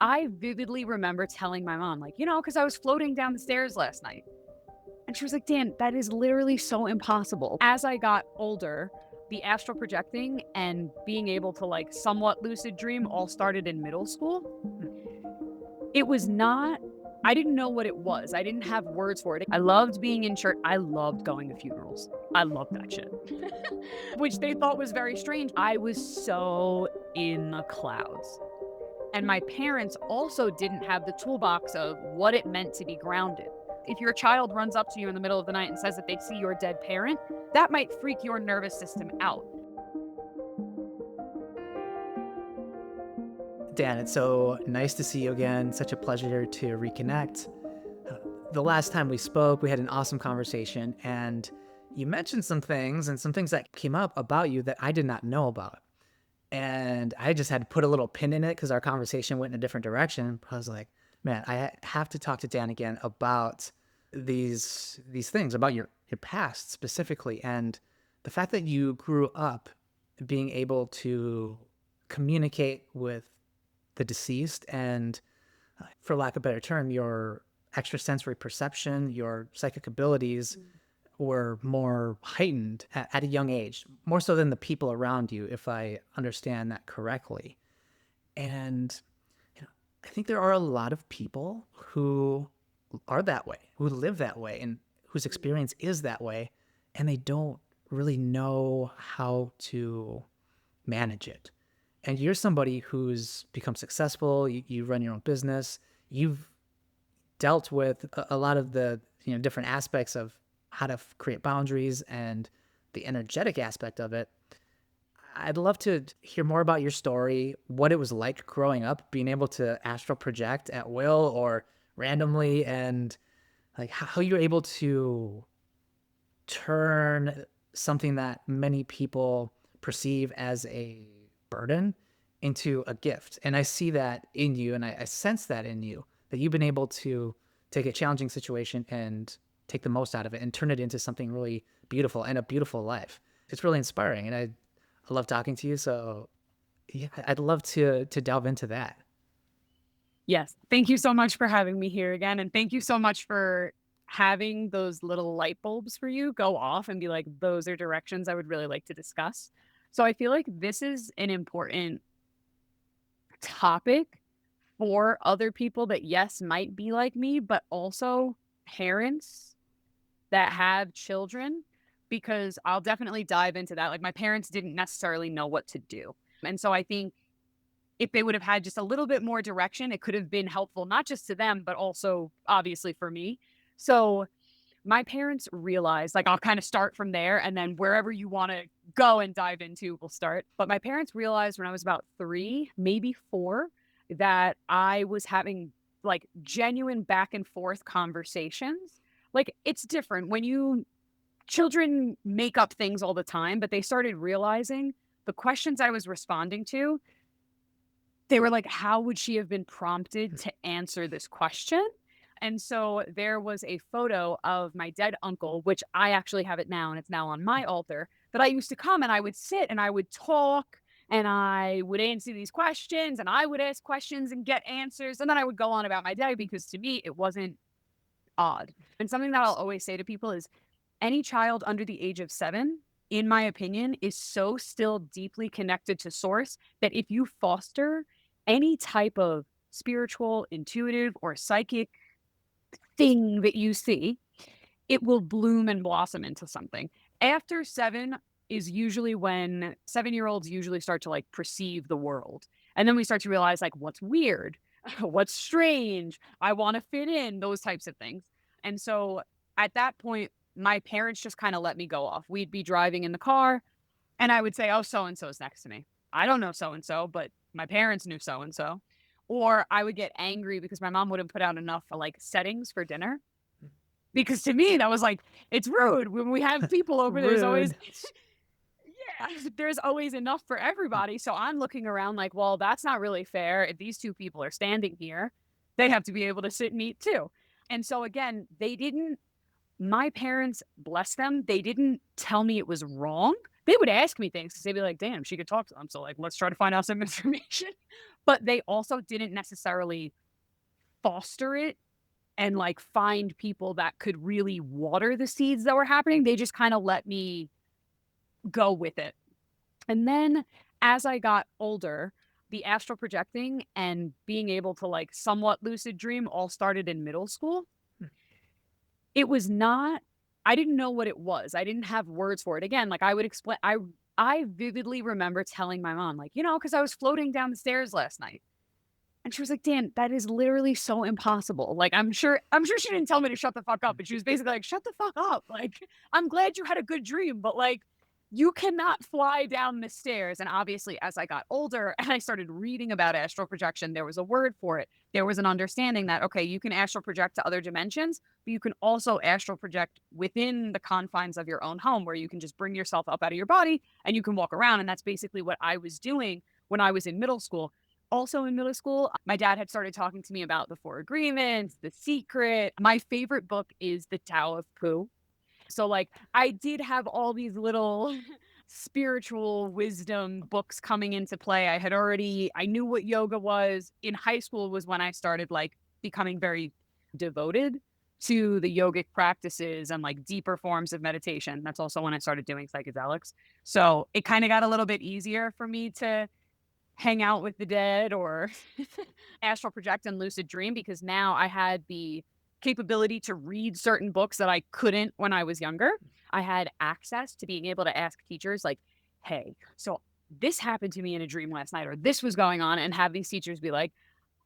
I vividly remember telling my mom, like, because I was floating down the stairs last night. And she was like, Dan, that is literally so impossible. As I got older, the astral projecting and being able to like somewhat lucid dream all started in middle school. It was not, I didn't know what it was. I didn't have words for it. I loved being in church. I loved going to funerals. I loved that shit, which they thought was very strange. I was so in the clouds. And my parents also didn't have the toolbox of what it meant to be grounded. If your child runs up to you in the middle of the night and says that they see your dead parent, that might freak your nervous system out. Dan, it's so nice to see you again. Such a pleasure to reconnect. The last time we spoke, we had an awesome conversation, and you mentioned some things that came up about you that I did not know about. And I just had to put a little pin in it because our conversation went in a different direction. I was like, man, I have to talk to Dan again about these things, about your past specifically, and the fact that you grew up being able to communicate with the deceased and, for lack of a better term, your extrasensory perception, your psychic abilities were more heightened at a young age, more so than the people around you, if I understand that correctly. And I think there are a lot of people who are that way, who live that way, and whose experience is that way, and they don't really know how to manage it. And you're somebody who's become successful, you run your own business, you've dealt with a lot of the different aspects of how to create boundaries and the energetic aspect of it. I'd love to hear more about your story, what it was like growing up, being able to astral project at will or randomly, and like how you're able to turn something that many people perceive as a burden into a gift. And I see that in you, and I sense that in you, that you've been able to take a challenging situation and take the most out of it and turn it into something really beautiful and a beautiful life. It's really inspiring, and I love talking to you. So yeah, I'd love to delve into that. Yes. Thank you so much for having me here again. And thank you so much for having those little light bulbs for you go off and be like, those are directions I would really like to discuss. So I feel like this is an important topic for other people that, yes, might be like me, but also parents that have children, because I'll definitely dive into that. Like, my parents didn't necessarily know what to do. And so I think if they would have had just a little bit more direction, it could have been helpful, not just to them, but also obviously for me. So my parents realized, like, I'll kind of start from there, and then wherever you want to go and dive into, we'll start. But my parents realized when I was about 3, maybe 4, that I was having like genuine back and forth conversations. Like, it's different when children make up things all the time, but they started realizing the questions I was responding to, they were like, how would she have been prompted to answer this question? And so there was a photo of my dead uncle, which I actually have it now, and it's now on my altar, that I used to come and I would sit and I would talk and I would answer these questions and I would ask questions and get answers. And then I would go on about my day, because to me, it wasn't odd. And something that I'll always say to people is, any child under the age of 7, in my opinion, is so still deeply connected to source that if you foster any type of spiritual, intuitive, or psychic thing that you see, it will bloom and blossom into something. After 7 is usually when 7-year-olds usually start to like perceive the world. And then we start to realize like what's weird, what's strange, I want to fit in, those types of things. And so at that point, my parents just kind of let me go off. We'd be driving in the car and I would say, oh, so and so's next to me. I don't know so and so, but my parents knew so and so. Or I would get angry because my mom wouldn't put out enough like settings for dinner. Because to me, that was like, it's rude. When we have people over, there's always, Rude. yeah, there's always enough for everybody. So I'm looking around like, well, that's not really fair. If these 2 people are standing here, they have to be able to sit and eat too. And so again, my parents, bless them, they didn't tell me it was wrong. they would ask me things 'cause they'd be like, "Damn, she could talk to them, so, like, let's try to find out some information." But they also didn't necessarily foster it and, like, find people that could really water the seeds that were happening. They just kinda let me go with it. And then as I got older, the astral projecting and being able to, like, somewhat lucid dream all started in middle school. It was not I didn't know what it was. I didn't have words for it. Again, like, I would explain I vividly remember telling my mom, like, "Because I was floating down the stairs last night." And she was like, "Dan, that is literally so impossible." Like, I'm sure she didn't tell me to shut the fuck up, but she was basically like, "Shut the fuck up. Like, I'm glad you had a good dream, but, like, you cannot fly down the stairs." And obviously, as I got older and I started reading about astral projection, there was a word for it. There was an understanding that, okay, you can astral project to other dimensions, but you can also astral project within the confines of your own home where you can just bring yourself up out of your body and you can walk around. And that's basically what I was doing when I was in middle school. Also in middle school, my dad had started talking to me about the Four Agreements, The Secret. My favorite book is The Tao of Pooh. So, like, I did have all these little spiritual wisdom books coming into play. I knew what yoga was. In high school was when I started, like, becoming very devoted to the yogic practices and, like, deeper forms of meditation. That's also when I started doing psychedelics. So, it kinda got a little bit easier for me to hang out with the dead or astral project and lucid dream because now I had the capability to read certain books that I couldn't when I was younger. I had access to being able to ask teachers like, "Hey, so this happened to me in a dream last night or this was going on," and have these teachers be like,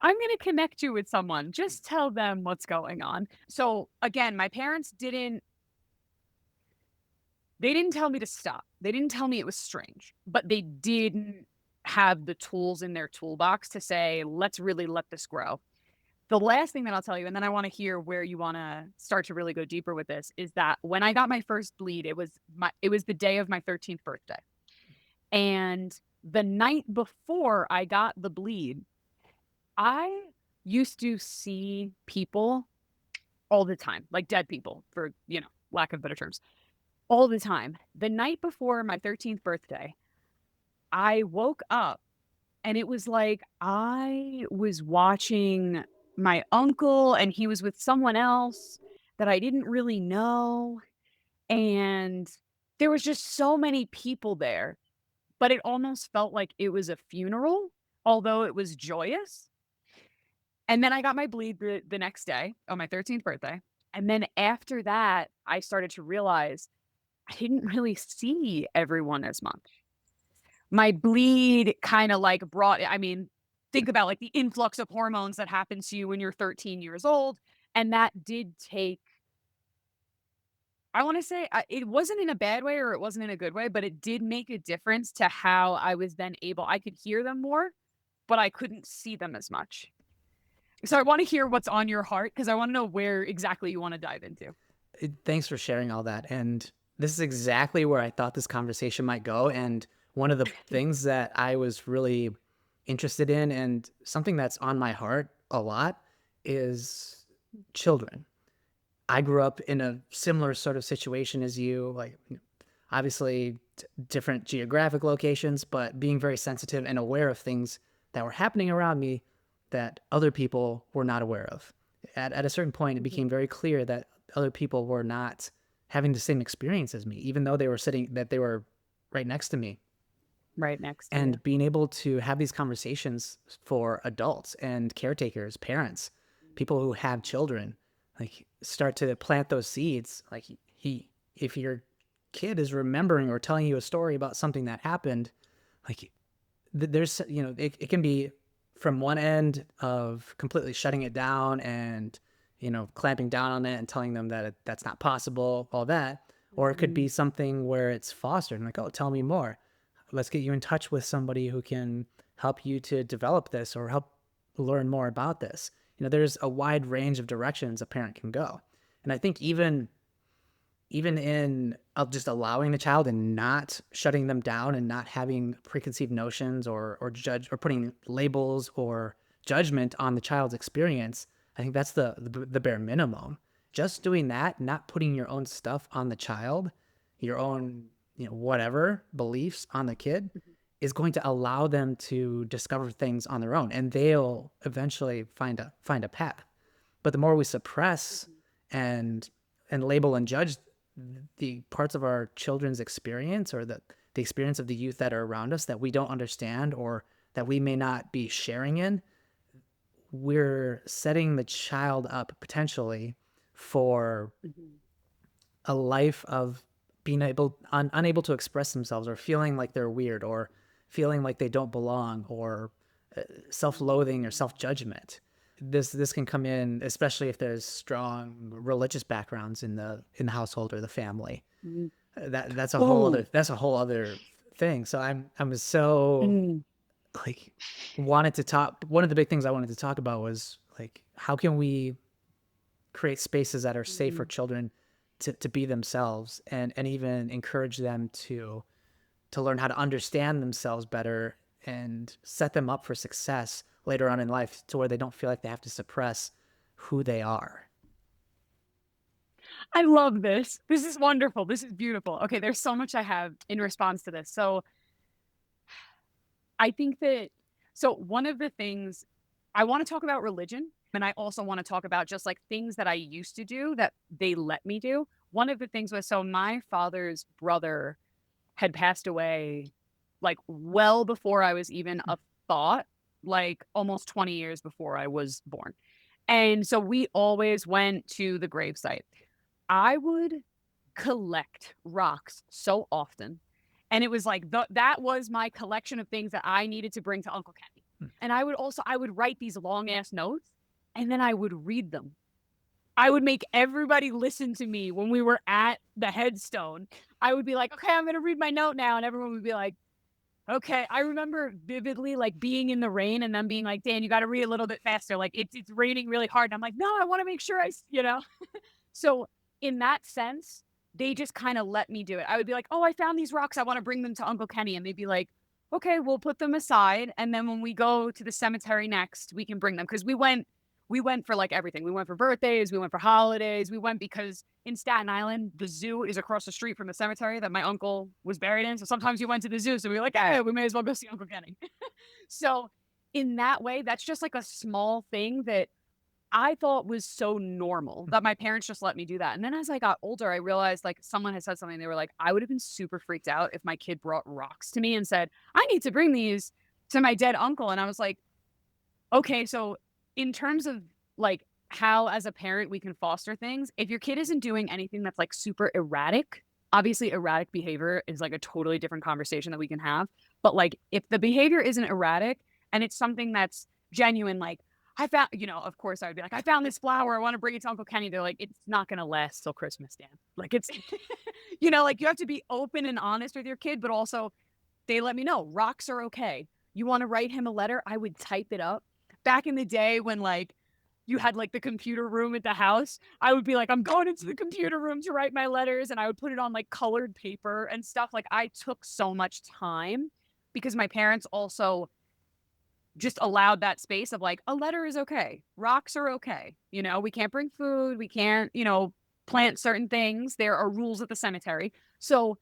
"I'm going to connect you with someone. Just tell them what's going on." So again, my parents didn't tell me to stop. They didn't tell me it was strange, but they didn't have the tools in their toolbox to say, "Let's really let this grow." The last thing that I'll tell you, and then I wanna hear where you wanna start to really go deeper with this, is that when I got my first bleed, it was the day of my 13th birthday. And the night before I got the bleed, I used to see people all the time, like dead people for, lack of better terms, all the time. The night before my 13th birthday, I woke up and it was like I was watching my uncle and he was with someone else that I didn't really know, and there was just so many people there, but it almost felt like it was a funeral, although it was joyous. And then I got my bleed the next day on my 13th birthday, and then after that, I started to realize I didn't really see everyone as much. My bleed kinda, like, think about, like, the influx of hormones that happens to you when you're 13 years old, and that did take I wanna say, it wasn't in a bad way or it wasn't in a good way, but it did make a difference to how I was then able I could hear them more, but I couldn't see them as much. So I wanna hear what's on your heart because I wanna know where exactly you wanna dive into. Thanks for sharing all that. And this is exactly where I thought this conversation might go. And one of the things that I was really interested in and something that's on my heart a lot is children. I grew up in a similar sort of situation as you, like, obviously different geographic locations, but being very sensitive and aware of things that were happening around me that other people were not aware of. At a certain point, it Mhm. became very clear that other people were not having the same experience as me, even though they were right next to me. Right next to you. And being able to have these conversations for adults and caretakers, parents, people who have children, like start to plant those seeds. Like if your kid is remembering or telling you a story about something that happened, like there's, it can be from one end of completely shutting it down and, clamping down on it and telling them that that's not possible, all that. Or it could Mhm. be something where it's fostered and like, oh, tell me more. Let's get you in touch with somebody who can help you to develop this or help learn more about this. There's a wide range of directions a parent can go. And I think even in just allowing the child and not shutting them down and not having preconceived notions or judge or putting labels or judgment on the child's experience, I think that's the bare minimum. Just doing that, not putting your own stuff on the child, your own whatever beliefs on the kid Mhm. is going to allow them to discover things on their own, and they'll eventually find a path. But the more we suppress Mhm. and label and judge the parts of our children's experience, or the experience of the youth that are around us that we don't understand, or that we may not be sharing in, we're setting the child up potentially for Mhm. a life of being unable to express themselves, or feeling like they're weird, or feeling like they don't belong, or self-loathing or Mm. self-judgment. This can come in, especially if there's strong religious backgrounds in the household or the family. Mm. That's a whole other Oh. thing. So I'm so Mm. like wanted to talk. One of the big things I wanted to talk about was like, how can we create spaces that are safe for Mm. children to be themselves, and even encourage them to learn how to understand themselves better, and set them up for success later on in life, to where they don't feel like they have to suppress who they are. I love this. This is wonderful. This is beautiful. Okay, there's so much I have in response to this. So I think that one of the things I want to talk about religion, and I also want to talk about just like things that I used to do that they let me do. One of the things was, my father's brother had passed away like well before I was even a thought, like almost 20 years before I was born. And so we always went to the gravesite. I would collect rocks so often. And it was like that was my collection of things that I needed to bring to Uncle Kenny. And I would write these long ass notes, and then I would read them. I would make everybody listen to me when we were at the headstone. I would be like, "Okay, I'm going to read my note now." And everyone would be like, "Okay." I remember vividly like being in the rain and them being like, "Dan, you got to read a little bit faster. Like it's raining really hard." And I'm like, "No, I want to make sure So in that sense, they just kind of let me do it. I would be like, "Oh, I found these rocks. I want to bring them to Uncle Kenny." And they'd be like, "Okay, we'll put them aside. And then when we go to the cemetery next, we can bring them." Cause we went for like everything. We went for birthdays. We went for holidays. We went because in Staten Island, the zoo is across the street from the cemetery that my uncle was buried in. So sometimes you went to the zoo. So we were like, "Hey, we may as well go see Uncle Kenny." So in that way, that's just like a small thing that I thought was so normal that my parents just let me do that. And then as I got older, I realized like someone had said something. They were like, "I would have been super freaked out if my kid brought rocks to me and said, 'I need to bring these to my dead uncle.'" And I was like, "Okay, so in terms of like how as a parent we can foster things, if your kid isn't doing anything that's like super erratic, obviously erratic behavior is like a totally different conversation that we can have. But like if the behavior isn't erratic and it's something that's genuine, like I found, of course I would be like, 'I found this flower. I want to bring it to Uncle Kenny.'" They're like, "It's not going to last till Christmas, Dan." Like it's, like you have to be open and honest with your kid, but also they let me know rocks are okay. You want to write him a letter? I would type it up. Back in the day when like you had like the computer room at the house, I would be like, "I'm going into the computer room to write my letters." And I would put it on like colored paper and stuff. Like I took so much time because my parents also just allowed that space of like, a letter is okay. Rocks are okay. We can't bring food. We can't, plant certain things. There are rules at the cemetery. So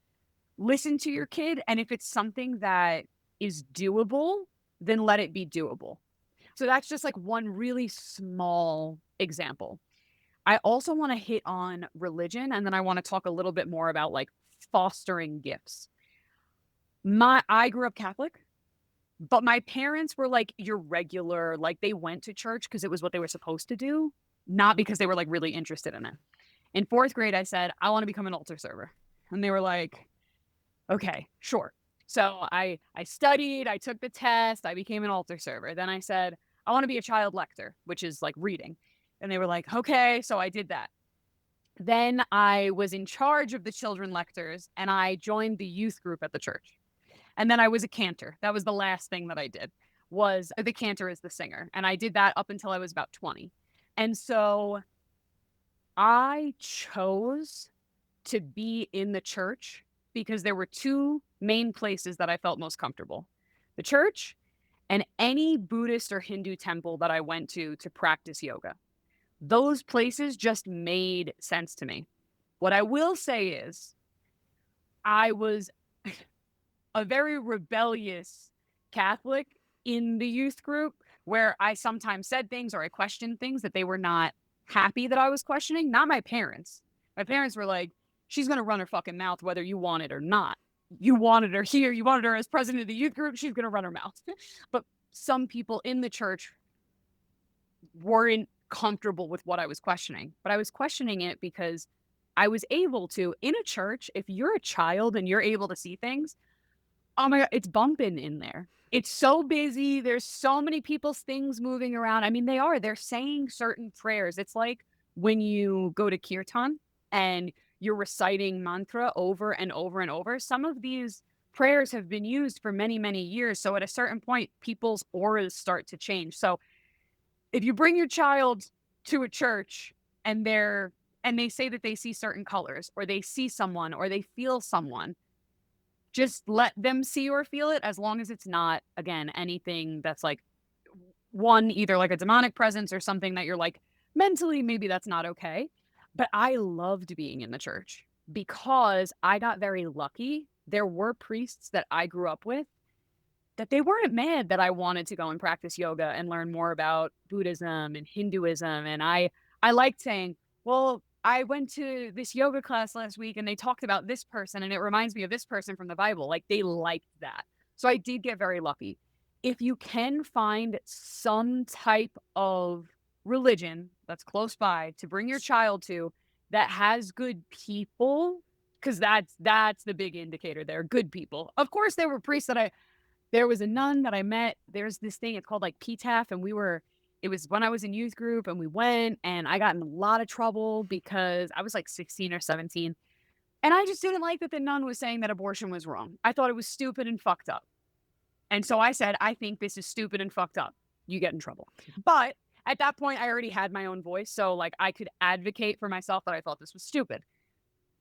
listen to your kid. And if it's something that is doable, then let it be doable. So that's just like one really small example. I also want to hit on religion, and then I want to talk a little bit more about like fostering gifts. I grew up Catholic, but my parents were like your regular, like they went to church because it was what they were supposed to do, not because they were like really interested in it. In fourth grade, I said, "I want to become an altar server." And they were like, "Okay, sure." So I studied, I took the test, I became an altar server. Then I said, "I want to be a child lector," which is like reading. And they were like, "Okay." So I did that. Then I was in charge of the children lectors and I joined the youth group at the church. And then I was a cantor. That was the last thing that I did. Was the cantor is the singer. And I did that up until I was about 20. And so I chose to be in the church because there were two main places that I felt most comfortable: the church and any Buddhist or Hindu temple that I went to practice yoga. Those places just made sense to me. What I will say is I was a very rebellious Catholic in the youth group where I sometimes said things or I questioned things that they were not happy that I was questioning. Not my parents. My parents were like, she's going to run her fucking mouth whether you want it or not. You wanted her here. You wanted her as president of the youth group. She's going to run her mouth. But some people in the church weren't comfortable with what I was questioning. But I was questioning it because I was able to, in a church, if you're a child and you're able to see things, oh my God, it's bumping in there. It's so busy. There's so many people's things moving around. I mean, they're saying certain prayers. It's like when you go to kirtan and you're reciting mantra over and over and over. Some of these prayers have been used for many, many years. So at a certain point, people's auras start to change. So if you bring your child to a church and they say that they see certain colors or they see someone or they feel someone, just let them see or feel it as long as it's not, again, anything that's like one, either like a demonic presence or something that you're like mentally, maybe that's not okay. But I loved being in the church because I got very lucky. There were priests that I grew up with that they weren't mad that I wanted to go and practice yoga and learn more about Buddhism and Hinduism. And I liked saying, well, I went to this yoga class last week and they talked about this person and it reminds me of this person from the Bible. Like they liked that. So I did get very lucky. If you can find some type of religion that's close by to bring your child to that has good people, because that's the big indicator there, good people. Of course, there were priests there was a nun that I met. There's this thing, it's called like PTAF, and it was when I was in youth group and we went and I got in a lot of trouble because I was like 16 or 17. And I just didn't like that the nun was saying that abortion was wrong. I thought it was stupid and fucked up. And so I said, I think this is stupid and fucked up. You get in trouble. But at that point, I already had my own voice. So like I could advocate for myself that I thought this was stupid.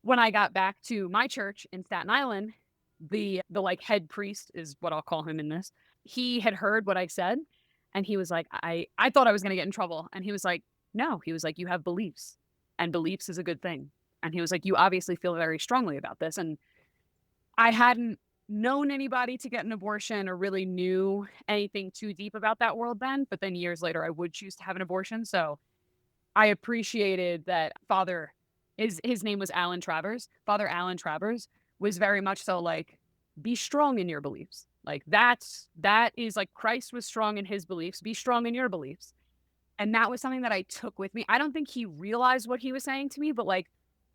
When I got back to my church in Staten Island, the like head priest is what I'll call him in this. He had heard what I said and he was like, I thought I was going to get in trouble. And he was like, no, he was like, you have beliefs and beliefs is a good thing. And he was like, you obviously feel very strongly about this. And I hadn't known anybody to get an abortion or really knew anything too deep about that world then. But then years later, I would choose to have an abortion. So I appreciated that his name was Alan Travers. Father Alan Travers was very much so like, be strong in your beliefs. Like that is like Christ was strong in his beliefs. Be strong in your beliefs. And that was something that I took with me. I don't think he realized what he was saying to me, but like,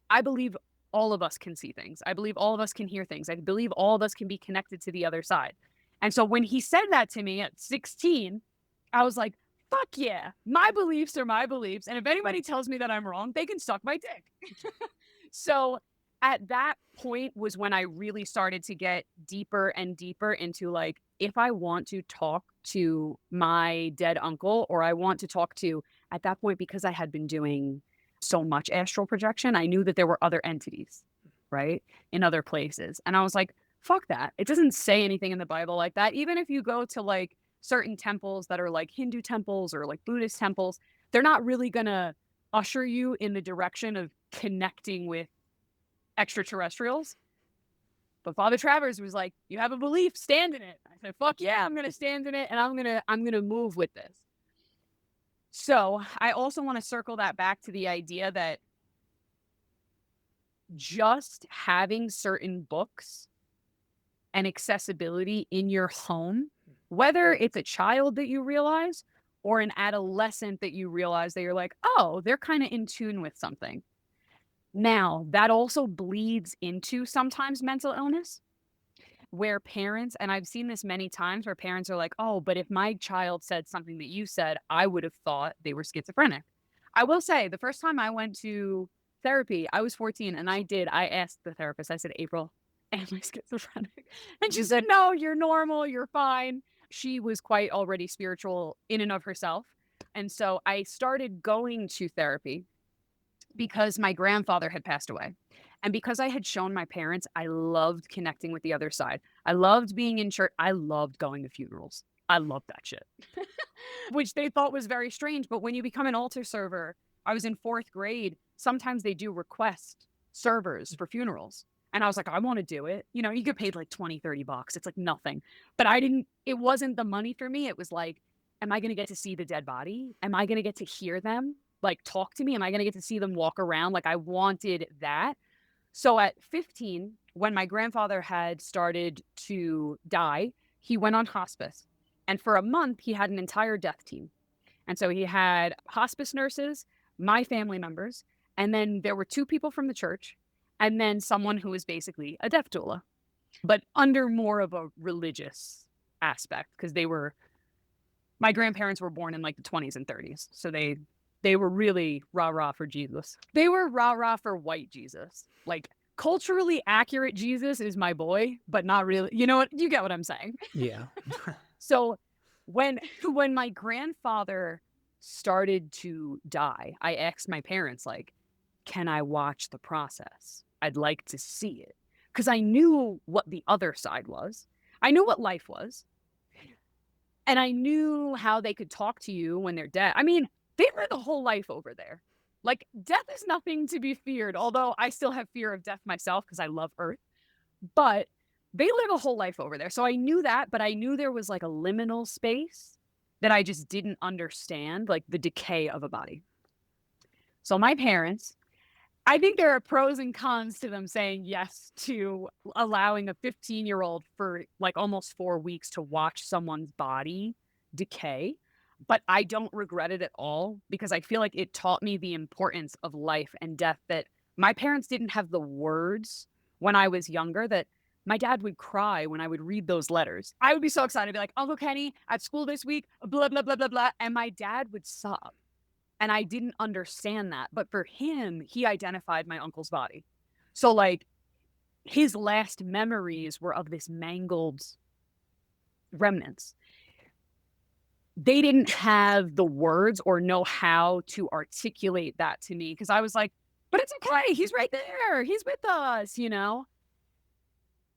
I believe all of us can see things. I believe all of us can hear things. I believe all of us can be connected to the other side. And so when he said that to me at 16, I was like, fuck yeah, my beliefs are my beliefs. And if anybody tells me that I'm wrong, they can suck my dick. So at that point was when I really started to get deeper and deeper into like, if I want to talk to my dead uncle or I want to talk to, at that point, because I had been doing so much astral projection, I knew that there were other entities, right, in other places. And I was like, fuck that. It doesn't say anything in the Bible like that. Even if you go to like certain temples that are like Hindu temples or like Buddhist temples, they're not really going to usher you in the direction of connecting with extraterrestrials. But Father Travers was like, you have a belief, stand in it. I said, fuck yeah, I'm going to stand in it and I'm going to move with this. So I also want to circle that back to the idea that just having certain books and accessibility in your home, whether it's a child that you realize or an adolescent that you realize that you're like, oh, they're kind of in tune with something. Now, that also bleeds into sometimes mental illness where parents, and I've seen this many times where parents are like, oh, but if my child said something that you said, I would have thought they were schizophrenic. I will say the first time I went to therapy, I was 14 and I asked the therapist, I said, April, am I schizophrenic? And she said, no, you're normal. You're fine. She was quite already spiritual in and of herself. And so I started going to therapy because my grandfather had passed away. And because I had shown my parents, I loved connecting with the other side. I loved being in church. I loved going to funerals. I loved that shit, which they thought was very strange. But when you become an altar server, I was in 4th grade. Sometimes they do request servers for funerals. And I was like, I want to do it. You know, you get paid like 20, $30. It's like nothing. But it wasn't the money for me. It was like, am I going to get to see the dead body? Am I going to get to hear them like talk to me? Am I going to get to see them walk around? Like I wanted that. So at 15, when my grandfather had started to die, he went on hospice. And for a month, he had an entire death team. And so he had hospice nurses, my family members, and then there were two people from the church, and then someone who was basically a death doula, but under more of a religious aspect because my grandparents were born in like the 20s and 30s. So they were really rah-rah for Jesus. They were rah-rah for white Jesus. Like culturally accurate Jesus is my boy, but not really. You know what? You get what I'm saying. Yeah. So when when my grandfather started to die, I asked my parents, like, can I watch the process? I'd like to see it. Because I knew what the other side was. I knew what life was. And I knew how they could talk to you when they're dead. I mean, they live a whole life over there. Like, death is nothing to be feared, although I still have fear of death myself because I love Earth. But they live a whole life over there. So I knew that, but I knew there was like a liminal space that I just didn't understand, like the decay of a body. So my parents, I think there are pros and cons to them saying yes to allowing a 15-year-old for like almost 4 weeks to watch someone's body decay. But I don't regret it at all because I feel like it taught me the importance of life and death that my parents didn't have the words when I was younger that my dad would cry when I would read those letters. I would be so excited to be like, Uncle Kenny at school this week, blah, blah, blah, blah, blah. And my dad would sob. And I didn't understand that. But for him, he identified my uncle's body. So, like, his last memories were of this mangled remnants. They didn't have the words or know how to articulate that to me because I was like, but it's okay. He's right there. He's with us, you know?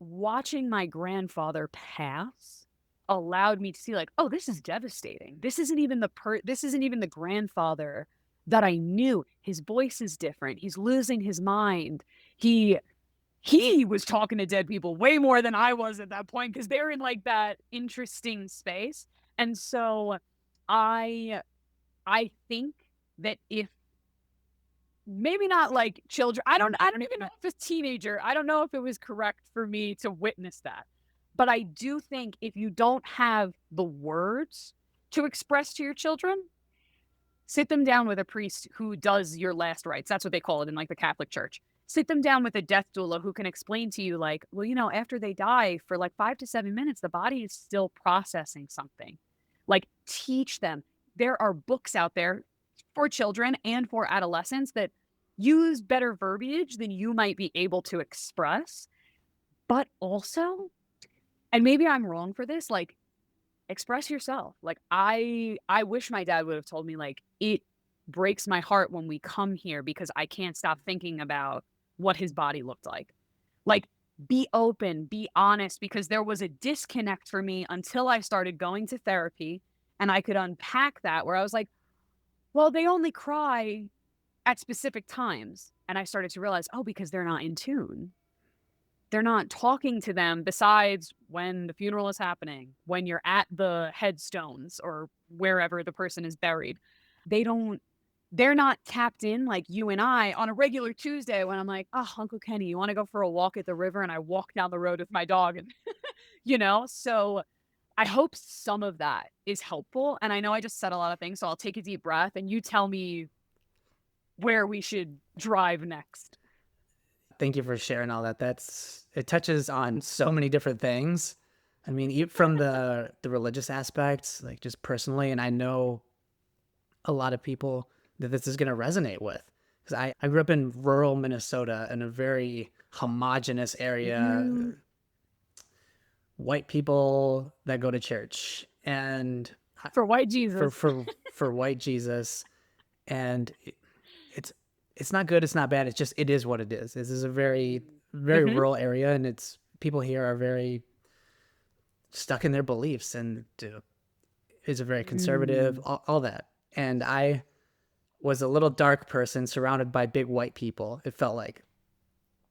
Watching my grandfather pass allowed me to see like, oh, this is devastating. This isn't even the grandfather that I knew. His voice is different. He's losing his mind. He was talking to dead people way more than I was at that point because they're in like that interesting space. And so I think that if maybe not like children, I don't even know if it's teenager. I don't know if it was correct for me to witness that. But I do think if you don't have the words to express to your children, sit them down with a priest who does your last rites. That's what they call it in like the Catholic Church. Sit them down with a death doula who can explain to you like, well, you know, after they die for like 5 to 7 minutes, the body is still processing something. Like teach them. There are books out there for children and for adolescents that use better verbiage than you might be able to express. But also, and maybe I'm wrong for this, like express yourself. Like I wish my dad would have told me like it breaks my heart when we come here because I can't stop thinking about what his body looked like. Like be open, be honest because there was a disconnect for me until I started going to therapy and I could unpack that where I was like, well, they only cry at specific times. And I started to realize, oh, because they're not in tune. They're not talking to them besides when the funeral is happening, when you're at the headstones or wherever the person is buried. They're not tapped in like you and I on a regular Tuesday when I'm like, oh, Uncle Kenny, you want to go for a walk at the river? And I walk down the road with my dog and, so I hope some of that is helpful. And I know I just said a lot of things, so I'll take a deep breath and you tell me where we should drive next. Thank you for sharing all that. It touches on so many different things. I mean, from the religious aspects, like just personally, and I know a lot of people that this is going to resonate with because I grew up in rural Minnesota in a very homogenous area, white people that go to church and for white Jesus, for white Jesus, and it's not good, it's not bad. It is what it is. This is a very rural area, and people here are very stuck in their beliefs, and is a very conservative, all that. And I was a little dark person surrounded by big white people. It felt like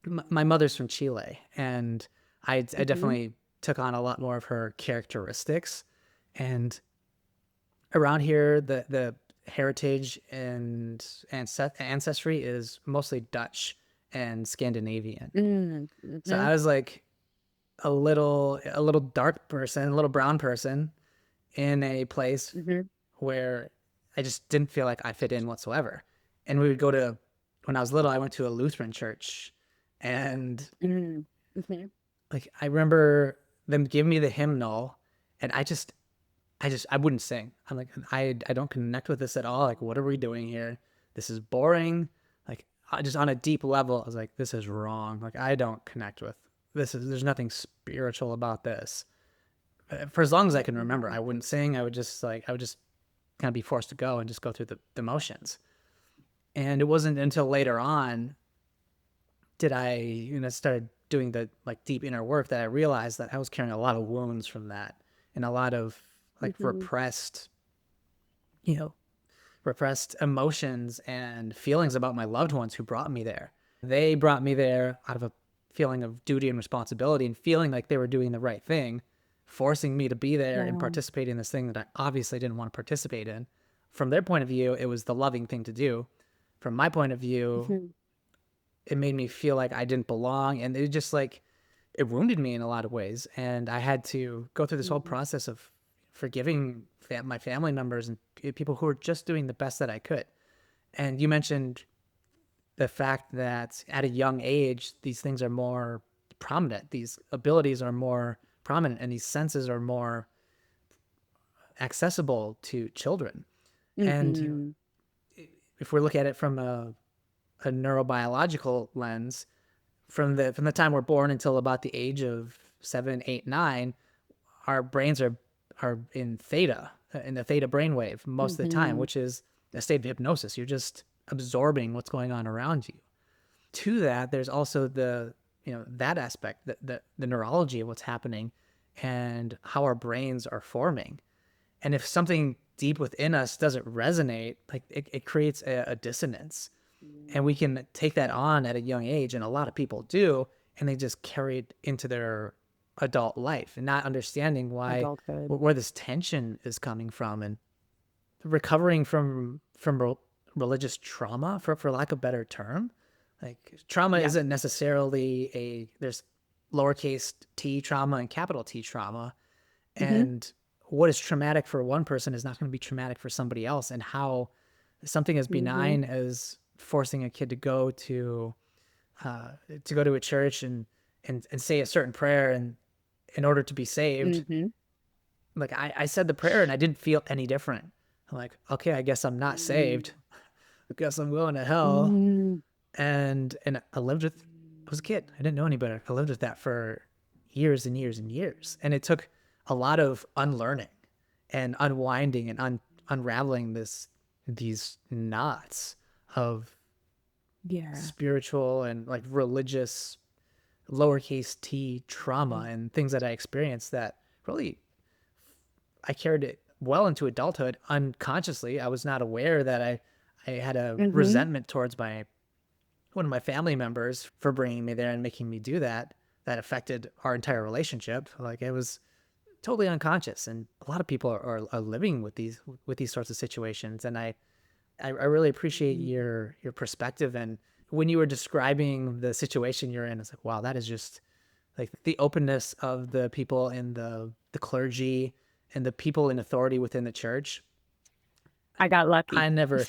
my mother's from Chile, and I Mhm. definitely took on a lot more of her characteristics. And around here, the heritage and ancestry is mostly Dutch and Scandinavian. Mm. So Mhm. I was like a little dark person, a little brown person in a place Mhm. where I just didn't feel like I fit in whatsoever. And we would go to when I was little, I went to a Lutheran church, and Mm. Mhm. like I remember them giving me the hymnal, and I wouldn't sing. I'm like, I don't connect with this at all. Like, what are we doing here? This is boring. Like, just on a deep level, I was like, this is wrong. Like, I don't connect with this. There's nothing spiritual about this. For as long as I can remember, I wouldn't sing. I would just kind of be forced to go and just go through the motions. And it wasn't until later on did I, started doing the like deep inner work that I realized that I was carrying a lot of wounds from that and a lot of like Mhm. you know, repressed emotions and feelings about my loved ones who brought me there. They brought me there out of a feeling of duty and responsibility and feeling like they were doing the right thing, forcing me to be there and Yeah. participate in this thing that I obviously didn't want to participate in. From their point of view, it was the loving thing to do. From my point of view, Mhm. it made me feel like I didn't belong. And it just like, it wounded me in a lot of ways. And I had to go through this whole Mhm. process of forgiving my family members and people who were just doing the best that I could. And you mentioned the fact that at a young age, these things are more prominent, these abilities are more prominent, and these senses are more accessible to children. And Mhm. if we look at it from a neurobiological lens, from the time we're born until about the age of 7, 8, 9, our brains are in the theta brainwave most of the time, Mhm. which is a state of hypnosis. You're just absorbing what's going on around you. To that, there's also that aspect, the neurology of what's happening and how our brains are forming. And if something deep within us doesn't resonate, like it creates a dissonance. And we can take that on at a young age, and a lot of people do, and they just carry it into their adult life and not understanding Adulthood. where this tension is coming from, and recovering from religious trauma, for lack of a better term. Like, trauma Yeah. isn't necessarily there's lowercase t trauma and capital T trauma, Mhm. and what is traumatic for one person is not going to be traumatic for somebody else. And how something as Mhm. benign as forcing a kid uh, to go to a church and say a certain prayer and in order to be saved, Mhm. like I said the prayer and I didn't feel any different. I'm like, okay, I guess I'm not saved. I guess I'm going to hell. Mhm. And I lived with I was a kid. I didn't know any better. I lived with that for years and years and years. And it took a lot of unlearning and unwinding and unraveling these knots of Yeah. spiritual and like religious lowercase t trauma and things that I experienced that really I carried it well into adulthood unconsciously. I was not aware that I had a Mhm. resentment towards one of my family members for bringing me there and making me do that. That affected our entire relationship. Like, it was totally unconscious, and a lot of people are living with these sorts of situations. And I really appreciate Mhm. your perspective. And when you were describing the situation you're in, it's like, wow, that is just like the openness of the people in the clergy and the people in authority within the church. I got lucky. I never,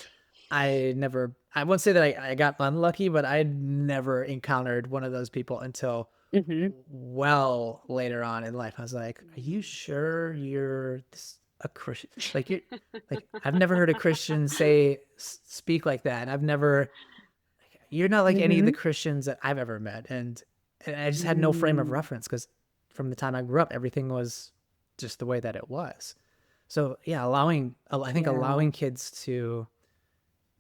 I wouldn't say that I got unlucky, but I never encountered one of those people until Mhm. well later on in life. I was like, are you sure you're a Christian? Like, like, I've never heard a Christian speak like that. And you're not like any of the Mhm. Christians that I've ever met. And I just had no frame of Mm. reference because from the time I grew up, everything was just the way that it was. So yeah, I think Yeah. allowing kids to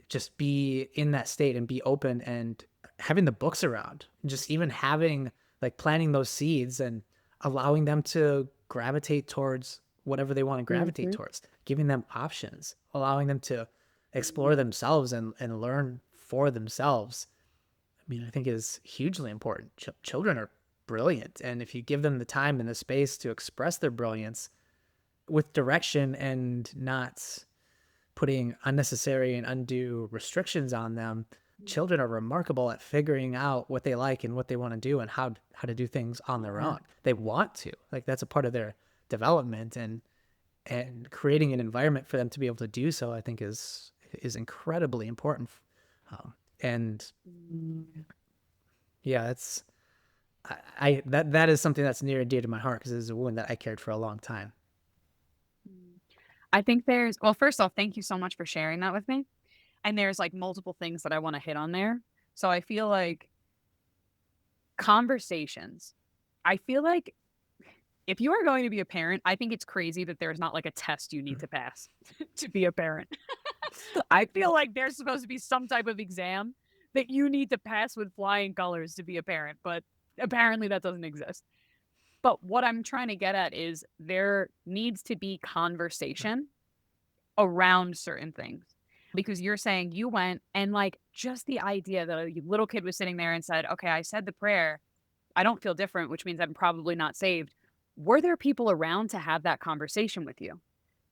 just be in that state and be open and having the books around, just even having like planting those seeds and allowing them to gravitate towards whatever they want to gravitate Mhm. towards, giving them options, allowing them to explore themselves and learn for themselves, mean, I think is hugely important. Children are brilliant. And if you give them the time and the space to express their brilliance with direction and not putting unnecessary and undue restrictions on them, children are remarkable at figuring out what they like and what they want to do and how to do things on their Yeah. own. They want to. Like that's a part of their development, and creating an environment for them to be able to do so, I think is incredibly important. And Mm. yeah, that's that is something that's near and dear to my heart because it is a wound that I carried for a long time. I think well, first off, thank you so much for sharing that with me. And there's like multiple things that I want to hit on there. So I feel like conversations. I feel like if you are going to be a parent, I think it's crazy that there's not like a test you need to pass to be a parent. I feel like there's supposed to be some type of exam that you need to pass with flying colors to be a parent, but apparently that doesn't exist. But what I'm trying to get at is there needs to be conversation around certain things. Because you're saying you went and like just the idea that a little kid was sitting there and said, okay, I said the prayer. I don't feel different, which means I'm probably not saved. Were there people around to have that conversation with you?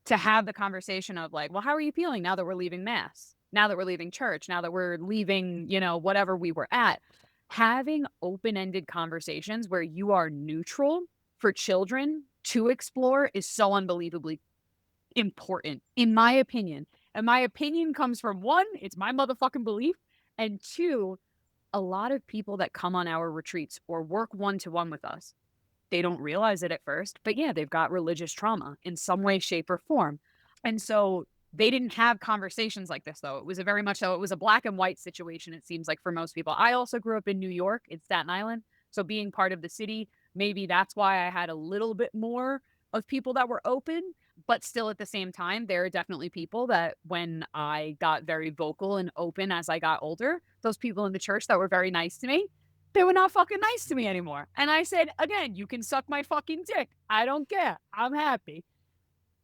To have the conversation of like, well, how are you feeling now that we're leaving mass? Now that we're leaving church? Now that we're leaving, whatever we were at? Having open-ended conversations where you are neutral for children to explore is so unbelievably important, in my opinion. And my opinion comes from one, it's my motherfucking belief. And two, a lot of people that come on our retreats or work one-to-one with us, they don't realize it at first, but yeah, they've got religious trauma in some way, shape, or form. And so they didn't have conversations like this, though. It was it was a black and white situation, it seems like for most people. I also grew up in New York, in Staten Island. So being part of the city, maybe that's why I had a little bit more of people that were open. But still, at the same time, there are definitely people that when I got very vocal and open as I got older, those people in the church that were very nice to me, they were not fucking nice to me anymore. And I said, again, you can suck my fucking dick. I don't care. I'm happy.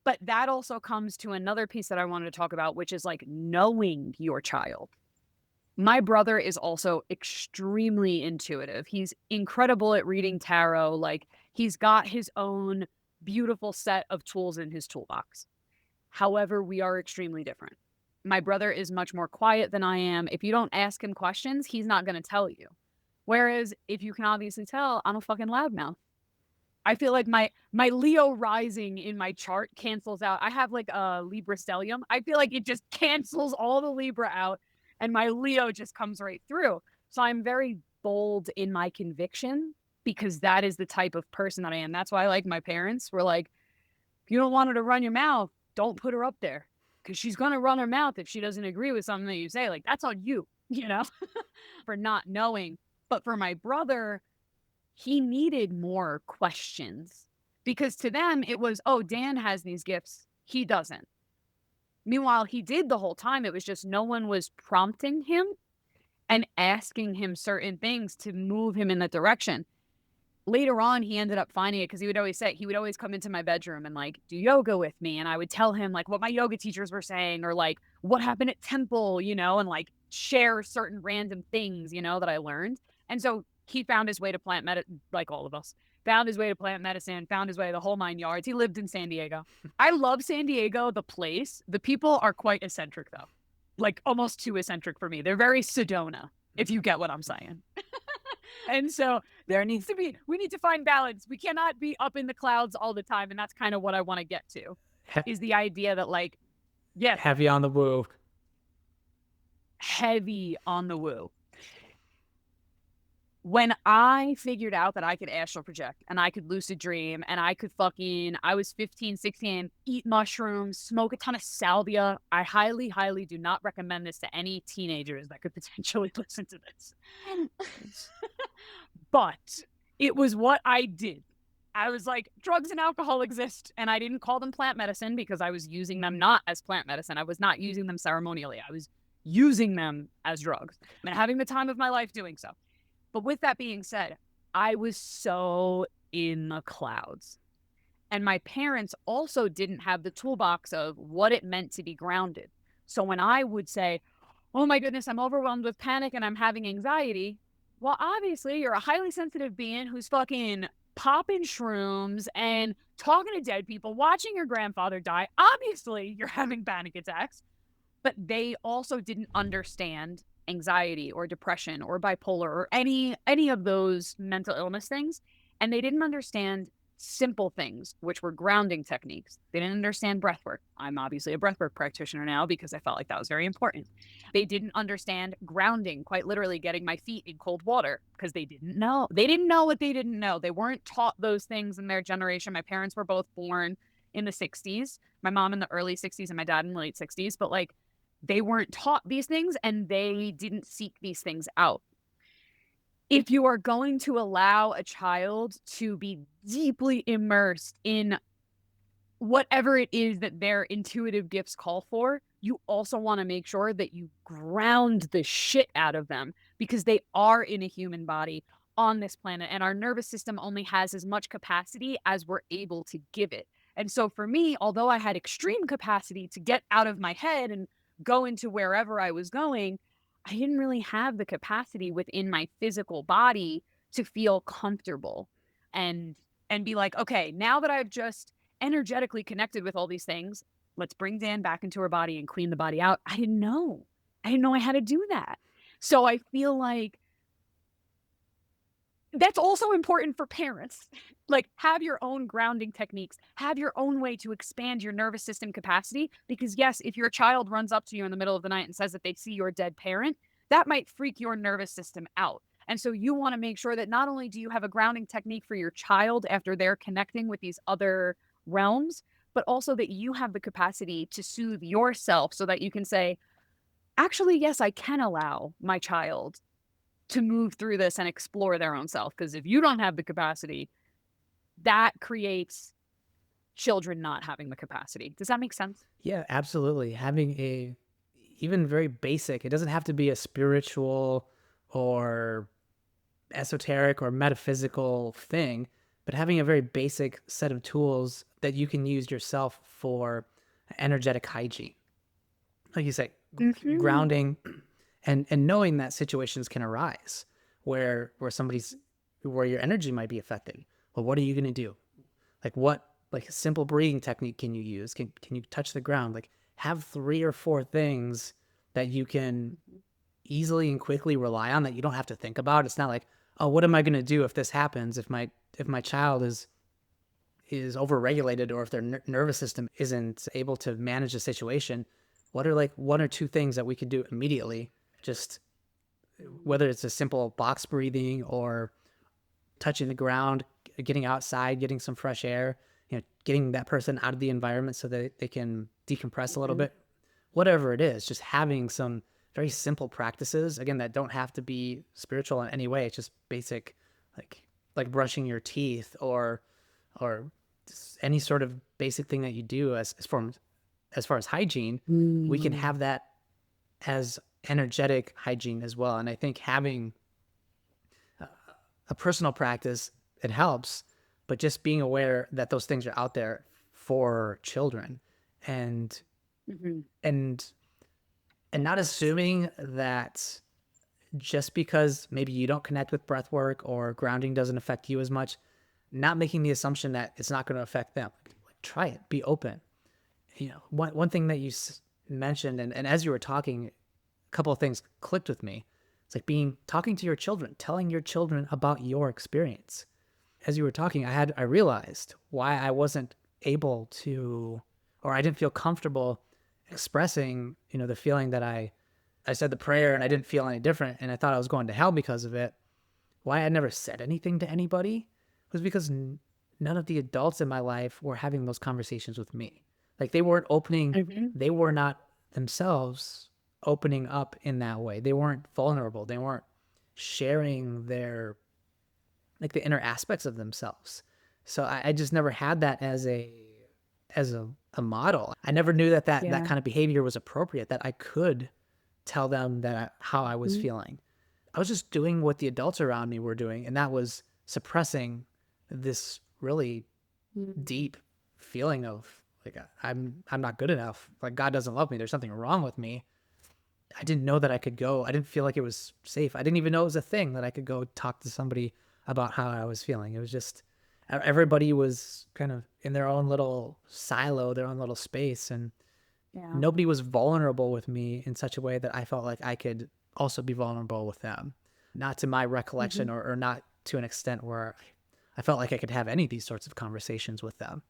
But that also comes to another piece that I wanted to talk about, which is like knowing your child. My brother is also extremely intuitive. He's incredible at reading tarot. Like he's got his own beautiful set of tools in his toolbox. However, we are extremely different. My brother is much more quiet than I am. If you don't ask him questions, he's not going to tell you. Whereas if you can obviously tell, I'm a fucking loudmouth. I feel like my Leo rising in my chart cancels out. I have like a Libra stellium. I feel like it just cancels all the Libra out and my Leo just comes right through. So I'm very bold in my conviction because that is the type of person that I am. That's why like my parents were like, if you don't want her to run your mouth, don't put her up there because she's going to run her mouth if she doesn't agree with something that you say. Like that's on you, for not knowing. But for my brother, he needed more questions because to them it was, oh, Dan has these gifts. He doesn't. Meanwhile, he did the whole time. It was just no one was prompting him and asking him certain things to move him in that direction. Later on, he ended up finding it because he would always come into my bedroom and like do yoga with me. And I would tell him like what my yoga teachers were saying or like what happened at temple, and like share certain random things, that I learned. And so he found his way to plant medicine, like all of us, found his way to plant medicine, found his way to the whole 9 yards. He lived in San Diego. I love San Diego, the place. The people are quite eccentric though, like almost too eccentric for me. They're very Sedona, if you get what I'm saying. And so we need to find balance. We cannot be up in the clouds all the time. And that's kind of what I want to get to is the idea that like, yes, Heavy on the woo. heavy on the woo. When I figured out that I could astral project and I could lucid dream and I was 15, 16, eat mushrooms, smoke a ton of salvia. I highly, highly do not recommend this to any teenagers that could potentially listen to this. But it was what I did. I was like, drugs and alcohol exist. And I didn't call them plant medicine because I was using them not as plant medicine. I was not using them ceremonially. I was using them as drugs and having the time of my life doing so. But with that being said, I was so in the clouds. And my parents also didn't have the toolbox of what it meant to be grounded. So when I would say, oh my goodness, I'm overwhelmed with panic and I'm having anxiety. Well, obviously, you're a highly sensitive being who's fucking popping shrooms and talking to dead people, watching your grandfather die. Obviously, you're having panic attacks. But they also didn't understand anxiety or depression or bipolar or any of those mental illness things, and they didn't understand simple things, which were grounding techniques. They didn't understand breath work. I'm obviously a breath work practitioner now because I felt like that was very important. They didn't understand grounding, quite literally getting my feet in cold water, because they didn't know. They didn't know what they didn't know. They weren't taught those things in their generation. My parents were both born in the 60s, my mom in the early 60s and my dad in the late 60s, but like they weren't taught these things and they didn't seek these things out. If you are going to allow a child to be deeply immersed in whatever it is that their intuitive gifts call for, you also want to make sure that you ground the shit out of them, because they are in a human body on this planet and our nervous system only has as much capacity as we're able to give it. And so for me, although I had extreme capacity to get out of my head and go into wherever I was going, I didn't really have the capacity within my physical body to feel comfortable and be like, okay, now that I've just energetically connected with all these things, let's bring Dan back into her body and clean the body out. I didn't know. I didn't know I had to do that. So I feel like that's also important for parents. Like, have your own grounding techniques, have your own way to expand your nervous system capacity. Because, yes, if your child runs up to you in the middle of the night and says that they see your dead parent, that might freak your nervous system out. And so, you want to make sure that not only do you have a grounding technique for your child after they're connecting with these other realms, but also that you have the capacity to soothe yourself so that you can say, actually, yes, I can allow my child to move through this and explore their own self. Because if you don't have the capacity, that creates children not having the capacity. Does that make sense? Yeah, absolutely. Having a even very basic, it doesn't have to be a spiritual or esoteric or metaphysical thing, but having a very basic set of tools that you can use yourself for energetic hygiene. Like you say, Mhm. grounding and knowing that situations can arise where somebody's where your energy might be affected. Well, what are you going to do? Like what like a simple breathing technique can you use? Can you touch the ground? Like have 3 or 4 things that you can easily and quickly rely on that you don't have to think about. It's not like, oh, what am I going to do if this happens? If my child is overregulated or if their nervous system isn't able to manage the situation, what are like 1 or 2 things that we could do immediately? Just whether it's a simple box breathing or touching the ground, getting outside, getting some fresh air, getting that person out of the environment so that they can decompress a little Mhm. bit. Whatever it is, just having some very simple practices, again, that don't have to be spiritual in any way. It's just basic, like brushing your teeth or just any sort of basic thing that you do as far as hygiene. We can Mm. have that as energetic hygiene as well. And I think having a personal practice, it helps, but just being aware that those things are out there for children and Mhm. and and not assuming that just because maybe you don't connect with breath work or grounding doesn't affect you as much, not making the assumption that it's not going to affect them. Like, try it, be open. One thing that you mentioned, and as you were talking, a couple of things clicked with me. It's like talking to your children, telling your children about your experience. As you were talking, I realized why I wasn't able to, or I didn't feel comfortable expressing, the feeling that I said the prayer and I didn't feel any different and I thought I was going to hell because of it. Why I never said anything to anybody was because none of the adults in my life were having those conversations with me. Like Mhm. they were not themselves opening up in that way. They weren't vulnerable. They weren't sharing their like the inner aspects of themselves. So I just never had that as a model. I never knew that Yeah. kind of behavior was appropriate, that I could tell them how I was Mhm. feeling. I was just doing what the adults around me were doing, and that was suppressing this really Mhm. deep feeling of like I'm not good enough. Like God doesn't love me. There's something wrong with me. I didn't know that I could go. I didn't feel like it was safe. I didn't even know it was a thing that I could go talk to somebody about how I was feeling. It was just everybody was kind of in their own little silo, their own little space, and Yeah. nobody was vulnerable with me in such a way that I felt like I could also be vulnerable with them. Not to my Hmm. recollection, or not to an extent where I felt like I could have any of these sorts of conversations with them.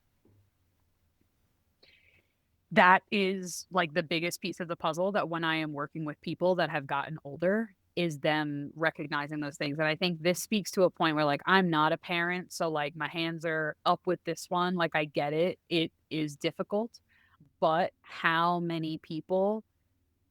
That is like the biggest piece of the puzzle, that when I am working with people that have gotten older, is them recognizing those things. And I think this speaks to a point where, like, I'm not a parent, so like my hands are up with this one. Like, I get it. It is difficult, but how many people,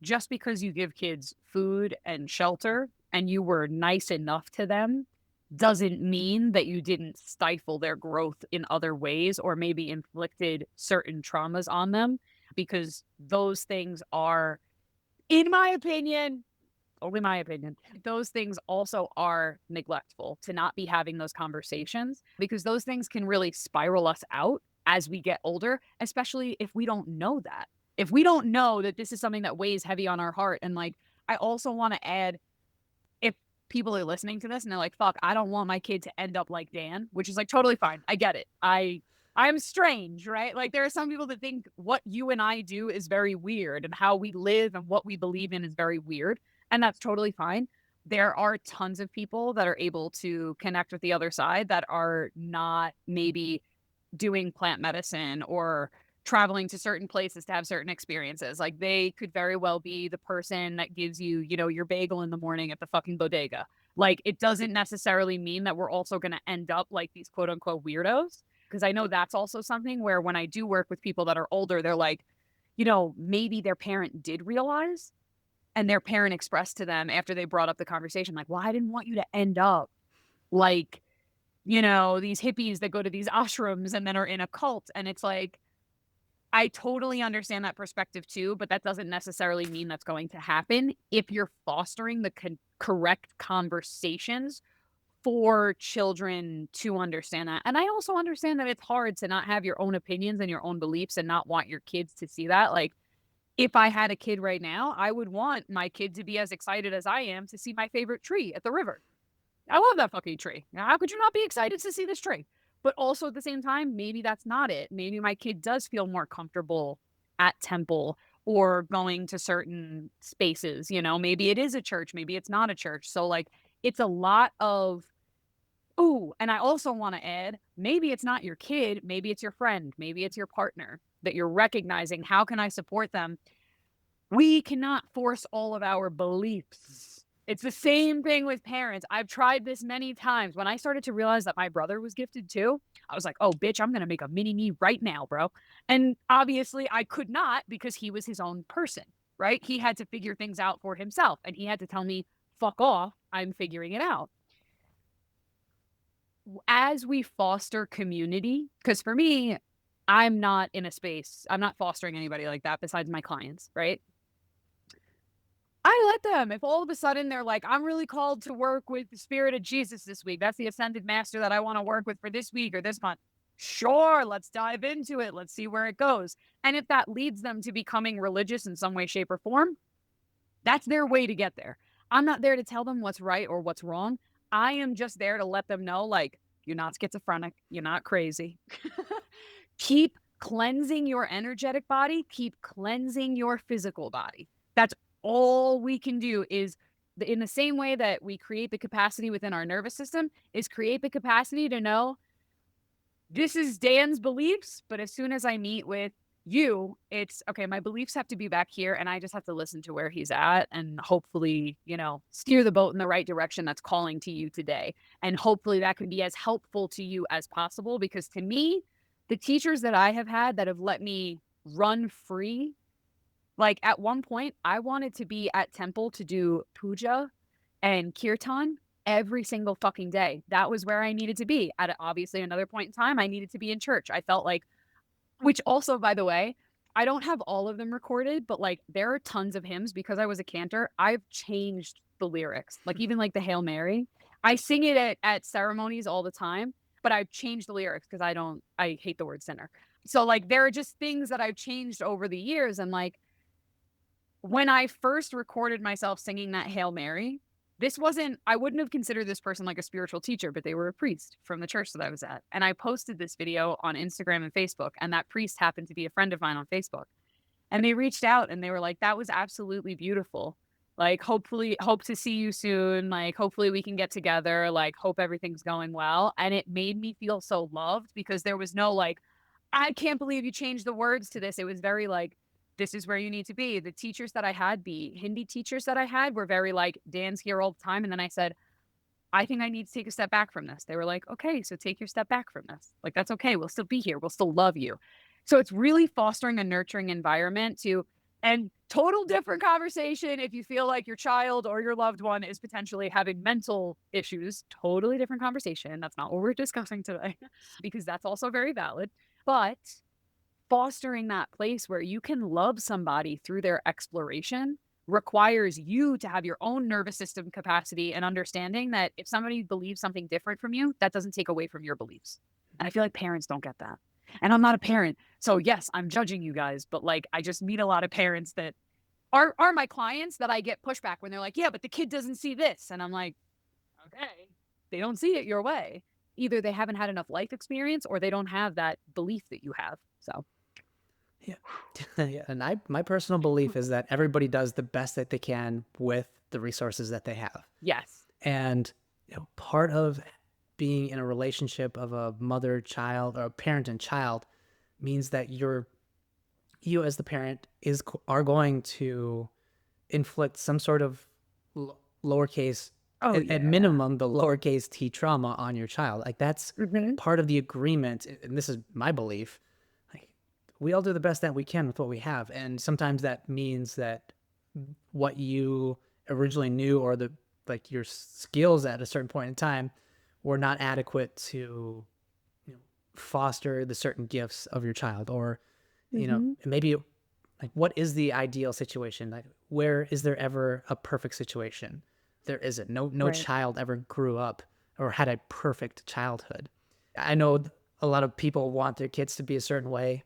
just because you give kids food and shelter and you were nice enough to them, doesn't mean that you didn't stifle their growth in other ways, or maybe inflicted certain traumas on them, because those things are, in my opinion, only my opinion, those things also are neglectful to not be having those conversations, because those things can really spiral us out as we get older, especially if we don't know that. If we don't know that this is something that weighs heavy on our heart. And like, I also want to add, if people are listening to this and they're like, fuck, I don't want my kid to end up like Dan, which is like totally fine. I get it. I'm strange, right? Like, there are some people that think what you and I do is very weird, and how we live and what we believe in is very weird. And that's totally fine. There are tons of people that are able to connect with the other side that are not maybe doing plant medicine or traveling to certain places to have certain experiences. Like, they could very well be the person that gives you, your bagel in the morning at the fucking bodega. Like, it doesn't necessarily mean that we're also going to end up like these quote unquote weirdos. Because I know that's also something where, when I do work with people that are older, they're like, maybe their parent did realize, and their parent expressed to them after they brought up the conversation, like, well, I didn't want you to end up like, these hippies that go to these ashrams and then are in a cult. And it's like, I totally understand that perspective too, but that doesn't necessarily mean that's going to happen if you're fostering the correct conversations for children to understand that. And I also understand that it's hard to not have your own opinions and your own beliefs and not want your kids to see that. Like, if I had a kid right now, I would want my kid to be as excited as I am to see my favorite tree at the river. I love that fucking tree. Now, how could you not be excited to see this tree? But also at the same time, maybe that's not it. Maybe my kid does feel more comfortable at temple or going to certain spaces. Maybe it is a church, maybe it's not a church. So like, it's a lot of, ooh, and I also want to add, maybe it's not your kid, maybe it's your friend, maybe it's your partner that you're recognizing. How can I support them? We cannot force all of our beliefs. It's the same thing with parents. I've tried this many times. When I started to realize that my brother was gifted too, I was like, oh, bitch, I'm going to make a mini me right now, bro. And obviously, I could not, because he was his own person, right? He had to figure things out for himself, and he had to tell me, fuck off, I'm figuring it out. As we foster community, because for me, I'm not in a space, I'm not fostering anybody like that besides my clients, right? I let them. If all of a sudden they're like, I'm really called to work with the Spirit of Jesus this week, that's the ascended master that I want to work with for this week or this month. Sure, let's dive into it. Let's see where it goes. And if that leads them to becoming religious in some way, shape, or form, that's their way to get there. I'm not there to tell them what's right or what's wrong. I am just there to let them know, like, you're not schizophrenic, you're not crazy. Keep cleansing your energetic body, keep cleansing your physical body. That's all we can do. Is in the same way that we create the capacity within our nervous system, is create the capacity to know, this is Dan's beliefs, but as soon as I meet with you, it's okay, my beliefs have to be back here, and I just have to listen to where he's at and hopefully, steer the boat in the right direction that's calling to you today. And hopefully that can be as helpful to you as possible, because to me, the teachers that I have had that have let me run free, like, at one point, I wanted to be at temple to do puja and kirtan every single fucking day. That was where I needed to be. At obviously another point in time, I needed to be in church. I felt like, which also, by the way, I don't have all of them recorded, but like, there are tons of hymns. Because I was a cantor, I've changed the lyrics. Like, even like the Hail Mary, I sing it at ceremonies all the time, but I've changed the lyrics because I hate the word sinner. So like, there are just things that I've changed over the years. And like, when I first recorded myself singing that Hail Mary, this wasn't I wouldn't have considered this person like a spiritual teacher, but they were a priest from the church that I was at. And I posted this video on Instagram and Facebook, and that priest happened to be a friend of mine on Facebook. And they reached out and they were like, "That was absolutely beautiful. Like, hopefully hope to see you soon. Like, hopefully we can get together. Like, hope everything's going well." And it made me feel so loved because there was no like, "I can't believe you changed the words to this." It was very like, "This is where you need to be." The teachers that I had, the Hindi teachers that I had were very like, "Dan's here all the time." And then I said, "I think I need to take a step back from this." They were like, "Okay, so take your step back from this. Like, that's okay. We'll still be here. We'll still love you." So it's really fostering a nurturing environment to and total different conversation if you feel like your child or your loved one is potentially having mental issues, totally different conversation. That's not what we're discussing today because that's also very valid. But fostering that place where you can love somebody through their exploration requires you to have your own nervous system capacity and understanding that if somebody believes something different from you, that doesn't take away from your beliefs. And I feel like parents don't get that. And I'm not a parent. So yes, I'm judging you guys, but like I just meet a lot of parents that are my clients that I get pushback when they're like, "Yeah, but the kid doesn't see this." And I'm like, "Okay. They don't see it your way. Either they haven't had enough life experience or they don't have that belief that you have." So Yeah. Yeah, and my personal belief is that everybody does the best that they can with the resources that they have. yes. And part of being in a relationship of a mother child or a parent and child means that you as the parent are going to inflict some sort of lowercase Oh, at yeah. minimum the lowercase t trauma on your child. Like that's Mhm. part of the agreement, and this is my belief. Like we all do the best that we can with what we have, and sometimes that means that what you originally knew or the like your skills at a certain point in time were not adequate to you know, foster the certain gifts of your child, or Mhm. maybe like what is the ideal situation? Like where is there ever a perfect situation? There isn't. No Right. child ever grew up or had a perfect childhood. I know a lot of people want their kids to be a certain way,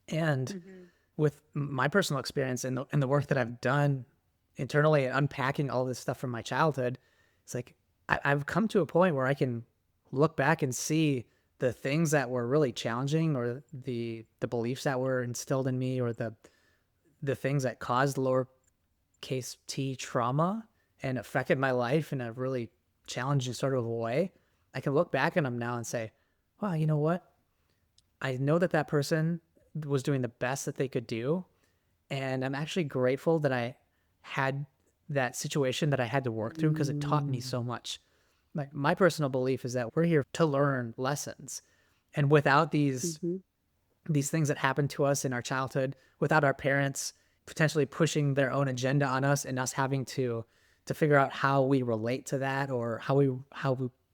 and Mhm. with my personal experience and the work that I've done internally and unpacking all this stuff from my childhood, it's like I've come to a point where I can look back and see the things that were really challenging, or the beliefs that were instilled in me, or the things that caused lowercase t trauma and affected my life in a really challenging sort of a way. I can look back on them now and say, wow, you know what? I know that that person was doing the best that they could do. And I'm actually grateful that I had that situation that I had to work through because it taught me Mm. so much. Like my personal belief is that we're here to learn lessons. And without Mhm. these things that happened to us in our childhood, without our parents potentially pushing their own agenda on us and us having to figure out how we relate to that, or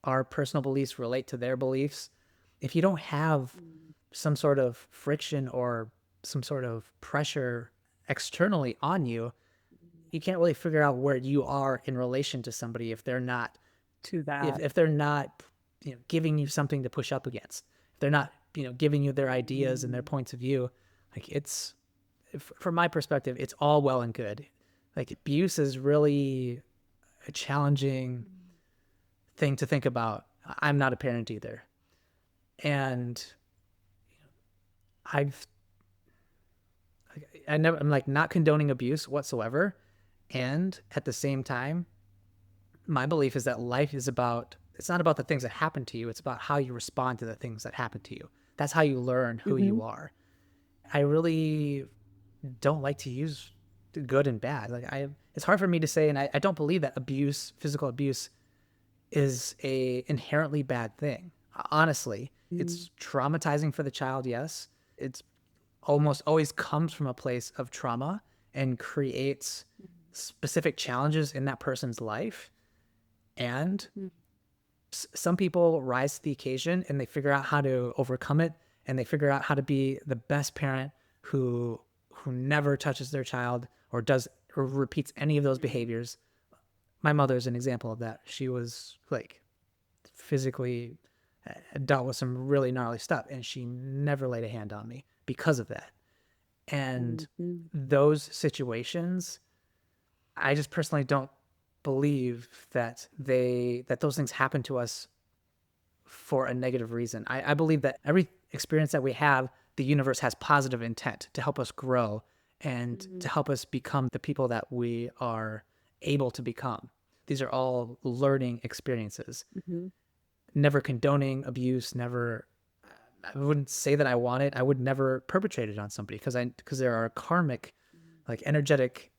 our personal beliefs relate to their beliefs. If you don't have Mm. some sort of friction or some sort of pressure externally on you, you can't really figure out where you are in relation to somebody if they're not To if, that. if they're not giving you something to push up against, if they're not giving you their ideas and their Mm. points of view. Like it's from my perspective, it's all well and good. Like abuse is really a challenging thing to think about. I'm not a parent either, and I've I'm like not condoning abuse whatsoever. And at the same time, my belief is that life is about, it's not about the things that happen to you, it's about how you respond to the things that happen to you. That's how you learn who you Mhm. are. I really don't like to use good and bad. Like it's hard for me to say, and I don't believe that abuse, physical abuse, is a inherently bad thing. Honestly, Mm. it's traumatizing for the child. Yes, it's almost always comes from a place of trauma and creates specific challenges in that person's life. And Mm. some people rise to the occasion and they figure out how to overcome it, and they figure out how to be the best parent who never touches their child or does or repeats any of those Mm. behaviors. My mother is an example of that. She was like physically dealt with some really gnarly stuff, and she never laid a hand on me because of that. And Mhm. those situations, I just personally don't believe that those things happen to us for a negative reason. I believe that every experience that we have, the universe has positive intent to help us grow and to Mhm. help us become the people that we are able to become. These are all learning experiences. Mhm. Never condoning abuse, never, I wouldn't say that I want it. I would never perpetrate it on somebody because there are karmic, like energetic,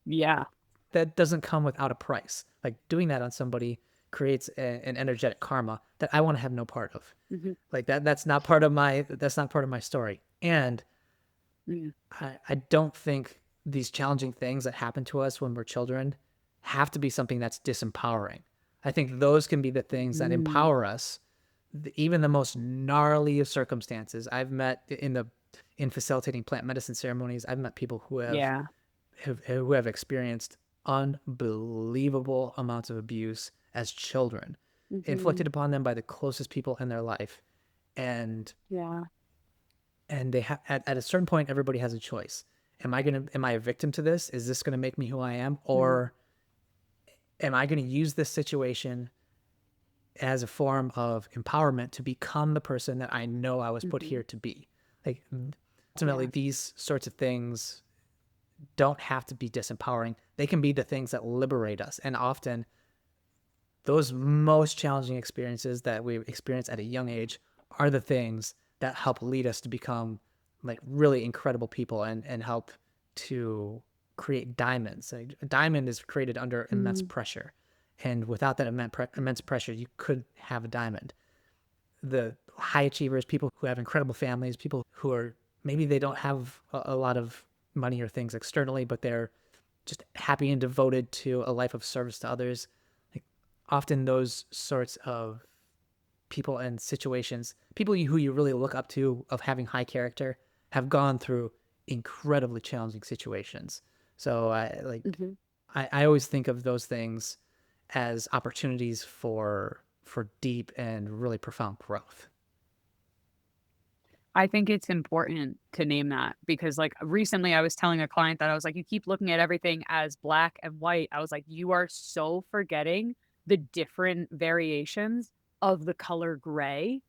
Yeah. that doesn't come without a price. Like doing that on somebody creates an energetic karma that I want to have no part of. Mhm. Like that's not part of my story. And Yeah. I don't think these challenging things that happen to us when we're children have to be something that's disempowering. I think those can be the things that Mm. empower us. Even the most gnarly of circumstances. I've met in facilitating plant medicine ceremonies, I've met people Yeah. who have experienced unbelievable amounts of abuse as children, inflicted Mhm. upon them by the closest people in their life. And Yeah. they have at a certain point, everybody has a choice. Am I a victim to this? Is this gonna make me who I am? Mhm. Or am I gonna use this situation as a form of empowerment to become the person that I know I was put Mhm. here to be? Like ultimately, Yeah. these sorts of things don't have to be disempowering. They can be the things that liberate us. And often those most challenging experiences that we experience at a young age are the things that help lead us to become like really incredible people and help to create diamonds. Like, a diamond is created under immense Mm. pressure. And without that immense pressure, you couldn't have a diamond. The high achievers, people who have incredible families, people who are maybe they don't have a lot of money or things externally, but they're just happy and devoted to a life of service to others. Like often those sorts of people and situations, people who you really look up to of having high character, have gone through incredibly challenging situations. So Mhm. I always think of those things as opportunities for deep and really profound growth. I think it's important to name that because, like, recently I was telling a client that I was like, "You keep looking at everything as black and white." I was like, "You are so forgetting the different variations of the color gray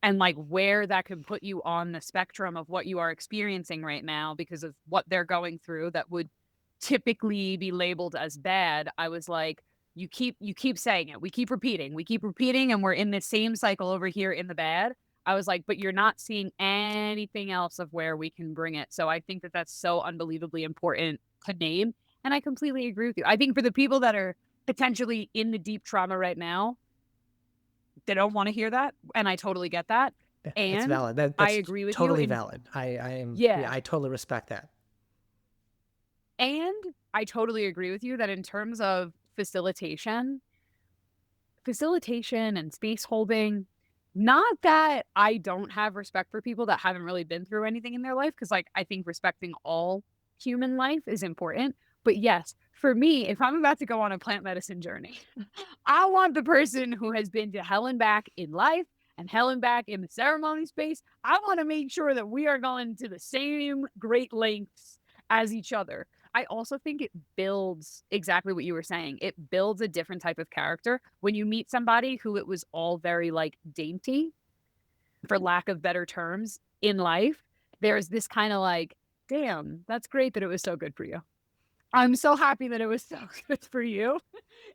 and, like, where that can put you on the spectrum of what you are experiencing right now because of what they're going through that would typically be labeled as bad." I was like, "You keep saying it. We keep repeating, and we're in the same cycle over here in the bad." I was like, "But you're not seeing anything else of where we can bring it." So I think that that's so unbelievably important to name, and I completely agree with you. I think for the people that are potentially in the deep trauma right now, they don't wanna hear that, and I totally get that, Yeah, it's and valid. I That's agree with you totally in valid. I am, yeah, yeah, I totally respect that. and I totally agree with you that in terms of facilitation and space holding, not that I don't have respect for people that haven't really been through anything in their life, because like, I think respecting all human life is important, but yes, for me, if I'm about to go on a plant medicine journey, I want the person who has been to hell and back in life and hell and back in the ceremony space. I want to make sure that we are going to the same great lengths as each other. I also think it builds exactly what you were saying. It builds a different type of character when you meet somebody who it was all very like dainty, for lack of better terms, in life. There's this kind of like, damn, that's great that it was so good for you. I'm so happy that it was so good for you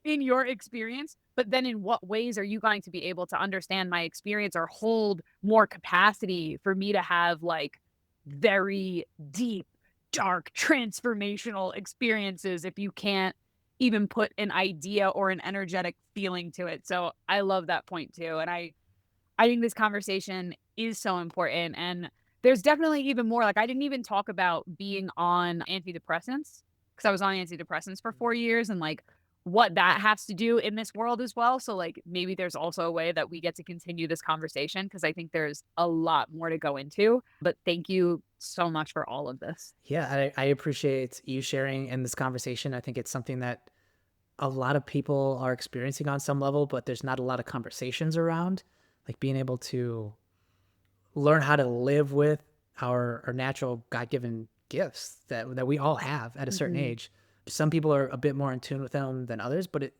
in your experience, but then in what ways are you going to be able to understand my experience or hold more capacity for me to have like very deep, dark, transformational experiences if you can't even put an idea or an energetic feeling to it. So I love that point too. And I think this conversation is so important. And there's definitely even more. Like, I didn't even talk about being on antidepressants because I was on antidepressants for 4 years and like what that has to do in this world as well. So, like, maybe there's also a way that we get to continue this conversation because I think there's a lot more to go into. But thank you so much for all of this. Yeah, I appreciate you sharing in this conversation. I think it's something that a lot of people are experiencing on some level, but there's not a lot of conversations around. Like being able to learn how to live with our natural God-given gifts that we all have at a certain Mhm. age. Some people are a bit more in tune with them than others, but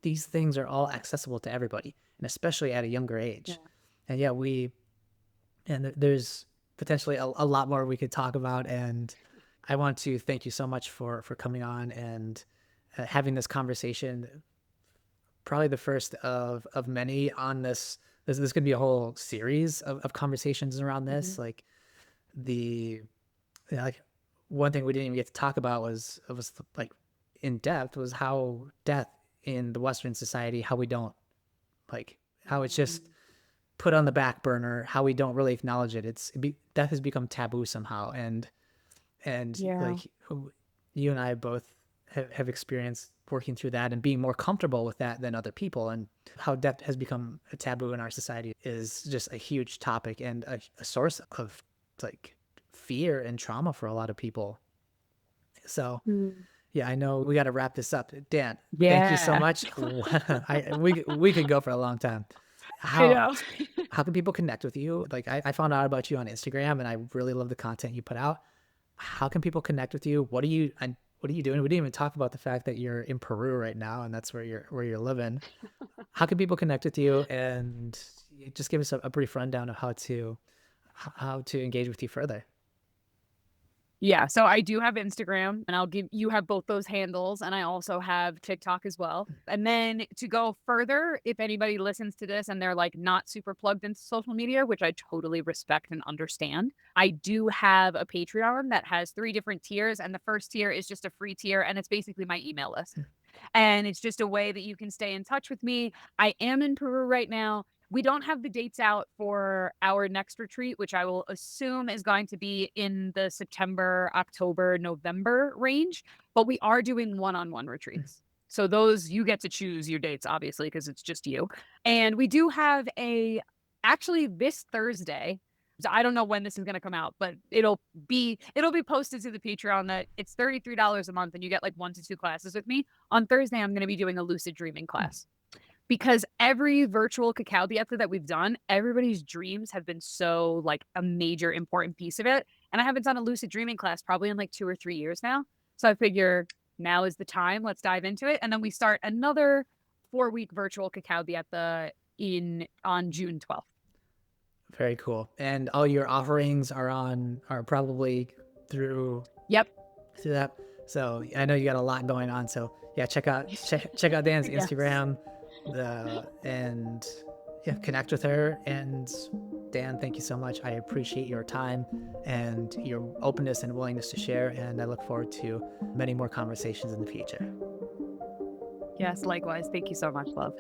these things are all accessible to everybody, and especially at a younger Yeah. age. And yeah, there's potentially a lot more we could talk about. And I want to thank you so much for coming on and having this conversation. Probably the first of many on this. This could be a whole series of conversations around this. Mhm. Like the like one thing we didn't even get to talk about was like in depth was how death in the Western society, how we don't like how it's just Mm. put on the back burner, how we don't really acknowledge it. Death has become taboo somehow, and Yeah. like you and I both have experienced working through that and being more comfortable with that than other people, and how death has become a taboo in our society is just a huge topic and a source of like fear and trauma for a lot of people. So Mm. yeah, I know we got to wrap this up. Dan, thank you so Yeah. much. We could go for a long time. I How know. how can people connect with you? Like I found out about you on Instagram and I really love the content you put out. How can people connect with you? What are you doing? We didn't even talk about the fact that you're in Peru right now and that's where you're living. How can people connect with you? And just give us a brief rundown of how to engage with you further. Yeah, so I do have Instagram, and I'll give you have both those handles, and I also have TikTok as well. And then to go further, if anybody listens to this and they're like not super plugged into social media, which I totally respect and understand, I do have a Patreon that has 3 different tiers, and the first tier is just a free tier, and it's basically my email list. And it's just a way that you can stay in touch with me. I am in Peru right now. We don't have the dates out for our next retreat, which I will assume is going to be in the September, October, November range, but we are doing one-on-one retreats. So those you get to choose your dates, obviously, because it's just you. And we do have actually this Thursday. So I don't know when this is going to come out, but it'll be posted to the Patreon that it's $33 a month and you get like 1 to 2 classes with me. On Thursday, I'm going to be doing a lucid dreaming class because every virtual cacao dieta that we've done, everybody's dreams have been so like a major important piece of it. And I haven't done a lucid dreaming class probably in like 2 or 3 years now. So I figure now is the time. Let's dive into it. And then we start another 4-week virtual cacao dieta on June 12th. Very cool. And all your offerings are probably through Yep. through that. So I know you got a lot going on. So yeah, check out Dan's Yes. Instagram, and yeah, connect with her. And Dan, thank you so much. I appreciate your time and your openness and willingness to share. And I look forward to many more conversations in the future. Yes. Likewise. Thank you so much, love.